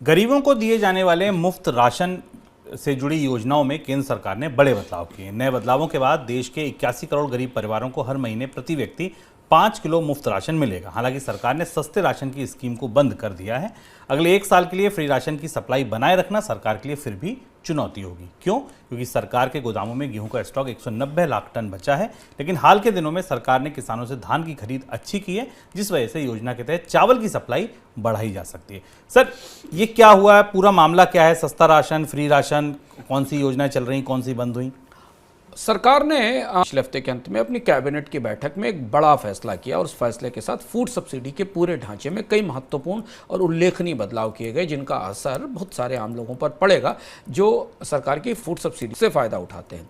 गरीबों को दिए जाने वाले मुफ्त राशन से जुड़ी योजनाओं में केंद्र सरकार ने बड़े बदलाव किए। नए बदलावों के बाद देश के 81 करोड़ गरीब परिवारों को हर महीने प्रति व्यक्ति 5 किलो मुफ्त राशन मिलेगा। हालांकि सरकार ने सस्ते राशन की स्कीम को बंद कर दिया है। अगले 1 साल के लिए फ्री राशन की सप्लाई बनाए रखना सरकार के लिए फिर भी चुनौती होगी। क्यों? क्योंकि सरकार के गोदामों में गेहूं का स्टॉक 190 लाख टन बचा है। लेकिन हाल के दिनों में सरकार ने किसानों से धान की खरीद अच्छी की है, जिस वजह से योजना के तहत चावल की सप्लाई बढ़ाई जा सकती है। सर, ये क्या हुआ है? पूरा मामला क्या है? सस्ता राशन, फ्री राशन, कौन सी योजनाएं चल रही, कौन सी बंद हुई? सरकार ने पिछले हफ्ते के अंत में अपनी कैबिनेट की बैठक में एक बड़ा फैसला किया और उस फैसले के साथ फूड सब्सिडी के पूरे ढांचे में कई महत्वपूर्ण और उल्लेखनीय बदलाव किए गए, जिनका असर बहुत सारे आम लोगों पर पड़ेगा जो सरकार की फूड सब्सिडी से फ़ायदा उठाते हैं।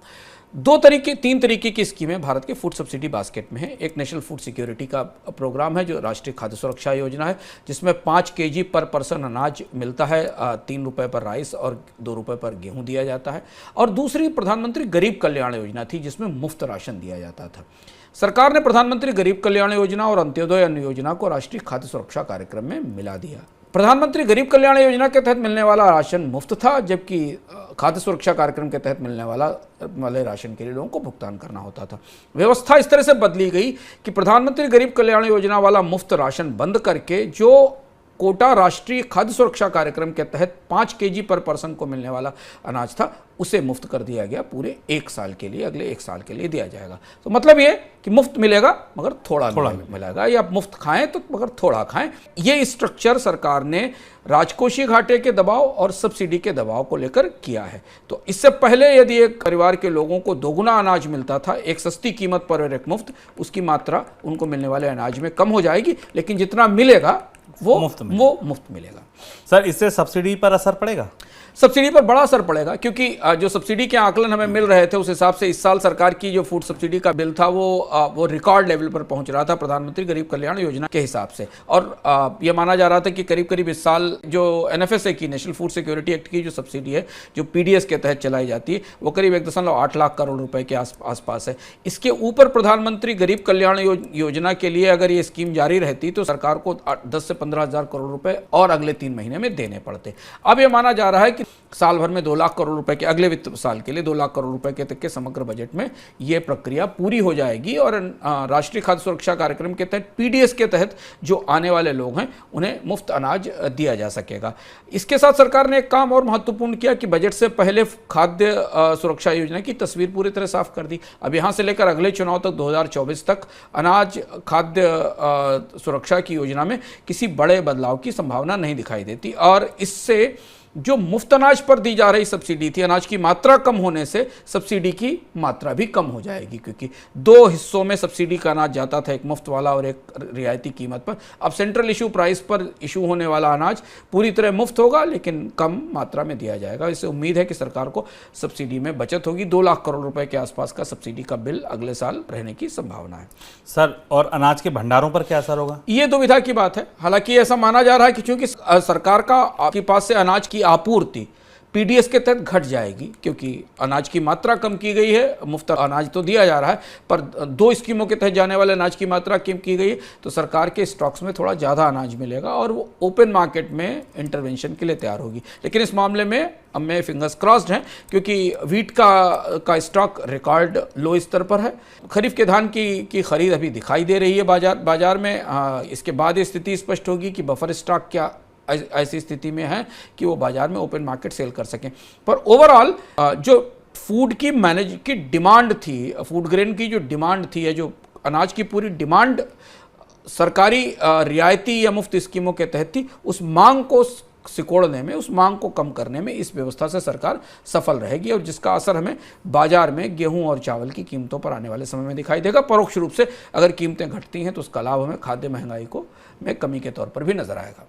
3 तरीके की स्कीमें भारत के फूड सब्सिडी बास्केट में है। एक नेशनल फूड सिक्योरिटी का प्रोग्राम है जो राष्ट्रीय खाद्य सुरक्षा योजना है, जिसमें 5 केजी पर पर्सन अनाज मिलता है, 3 रुपये पर राइस और 2 रुपये पर गेहूं दिया जाता है। और दूसरी प्रधानमंत्री गरीब कल्याण योजना थी, जिसमें मुफ्त राशन दिया जाता था। सरकार ने प्रधानमंत्री गरीब कल्याण योजना और अंत्योदय अन्न योजना को राष्ट्रीय खाद्य सुरक्षा कार्यक्रम में मिला दिया। प्रधानमंत्री गरीब कल्याण योजना के तहत मिलने वाला राशन मुफ्त था, जबकि खाद्य सुरक्षा कार्यक्रम के तहत मिलने वाले राशन के लिए लोगों को भुगतान करना होता था। व्यवस्था इस तरह से बदली गई कि प्रधानमंत्री गरीब कल्याण योजना वाला मुफ्त राशन बंद करके जो कोटा राष्ट्रीय खाद्य सुरक्षा कार्यक्रम के तहत 5 केजी पर पर्सन को मिलने वाला अनाज था, उसे मुफ्त कर दिया गया। पूरे 1 साल के लिए, अगले 1 साल के लिए दिया जाएगा। तो मतलब ये कि मुफ्त मिलेगा मगर थोड़ा मिलेगा, या आप मुफ्त खाएं तो मगर थोड़ा खाएं। ये स्ट्रक्चर सरकार ने राजकोषीय घाटे के दबाव और सब्सिडी के दबाव को लेकर किया है। तो इससे पहले यदि एक परिवार के लोगों को दोगुना अनाज मिलता था, एक सस्ती कीमत पर और एक मुफ्त, उसकी मात्रा उनको मिलने वाले अनाज में कम हो जाएगी, लेकिन जितना मिलेगा वो मुफ्त मिलेगा। सर, इससे सब्सिडी पर असर पड़ेगा? सब्सिडी पर बड़ा असर पड़ेगा, क्योंकि जो सब्सिडी के आकलन हमें मिल रहे थे उस हिसाब से इस साल सरकार की जो फूड सब्सिडी का बिल था वो रिकॉर्ड लेवल पर पहुंच रहा था प्रधानमंत्री गरीब कल्याण योजना के हिसाब से। और ये माना जा रहा था कि करीब करीब इस साल जो NFSA की, नेशनल फूड सिक्योरिटी एक्ट की जो सब्सिडी है, जो PDS के तहत चलाई जाती है, वो करीब 1.8 लाख करोड़ रुपए के आसपास है। इसके ऊपर प्रधानमंत्री गरीब कल्याण योजना के लिए अगर ये स्कीम जारी रहती तो सरकार को 10 से 15 हज़ार करोड़ रुपए और अगले 3 महीने में देने पड़ते। अब ये माना जा रहा है कि साल भर में 2 लाख करोड़ रुपए के, अगले वित्त साल के लिए 2 लाख करोड़ रुपए के तक के समग्र बजट में यह प्रक्रिया पूरी हो जाएगी और राष्ट्रीय खाद्य सुरक्षा कार्यक्रम के तहत, PDS के तहत जो आने वाले लोग हैं उन्हें मुफ्त अनाज दिया जा सकेगा। इसके साथ सरकार ने एक काम और महत्वपूर्ण किया कि बजट से पहले खाद्य सुरक्षा योजना की तस्वीर पूरी तरह साफ कर दी। अब यहां से लेकर अगले चुनाव तक 2024 तक अनाज खाद्य सुरक्षा की योजना में किसी बड़े बदलाव की संभावना नहीं दिखाई देती। और इससे जो मुफ्त अनाज पर दी जा रही सब्सिडी थी, अनाज की मात्रा कम होने से सब्सिडी की मात्रा भी कम हो जाएगी, क्योंकि 2 हिस्सों में सब्सिडी का अनाज जाता था, एक मुफ्त वाला और एक रियायती कीमत पर। अब सेंट्रल इशू प्राइस पर इशू होने वाला अनाज पूरी तरह मुफ्त होगा, लेकिन कम मात्रा में दिया जाएगा। इससे उम्मीद है कि सरकार को सब्सिडी में बचत होगी। 2 लाख करोड़ रुपए के आसपास का सब्सिडी का बिल अगले साल रहने की संभावना है। सर, और अनाज के भंडारों पर क्या असर होगा? ये दुविधा की बात है। हालांकि ऐसा माना जा रहा है कि चूंकि सरकार का आपके पास से अनाज की आपूर्ति PDS के तहत घट जाएगी, क्योंकि अनाज की मात्रा कम की गई है। मुफ्त अनाज तो दिया जा रहा है, पर 2 स्कीमों के तहत जाने वाले अनाज की मात्रा कम की गई है, तो सरकार के स्टॉक्स में थोड़ा ज़्यादा अनाज मिलेगा और वो ओपन मार्केट में इंटरवेंशन के लिए तैयार होगी। लेकिन इस मामले में अब मैं फिंगर्स क्रॉस्ड हैं, क्योंकि वीट का स्टॉक रिकॉर्ड लो स्तर पर है। खरीफ के धान की खरीद अभी दिखाई दे रही है बाजार में। इसके बाद ये स्थिति स्पष्ट होगी कि बफर स्टॉक क्या ऐसी स्थिति में है कि वो बाजार में ओपन मार्केट सेल कर सकें। पर ओवरऑल जो फूड की डिमांड थी, फूड ग्रेन की जो डिमांड थी, या जो अनाज की पूरी डिमांड सरकारी रियायती या मुफ्त स्कीमों के तहत थी, उस मांग को सिकोड़ने में, उस मांग को कम करने में इस व्यवस्था से सरकार सफल रहेगी, और जिसका असर हमें बाजार में गेहूं और चावल की कीमतों पर आने वाले समय में दिखाई देगा। परोक्ष रूप से अगर कीमतें घटती हैं तो उसका लाभ हमें खाद्य महंगाई में कमी के तौर पर भी नजर आएगा।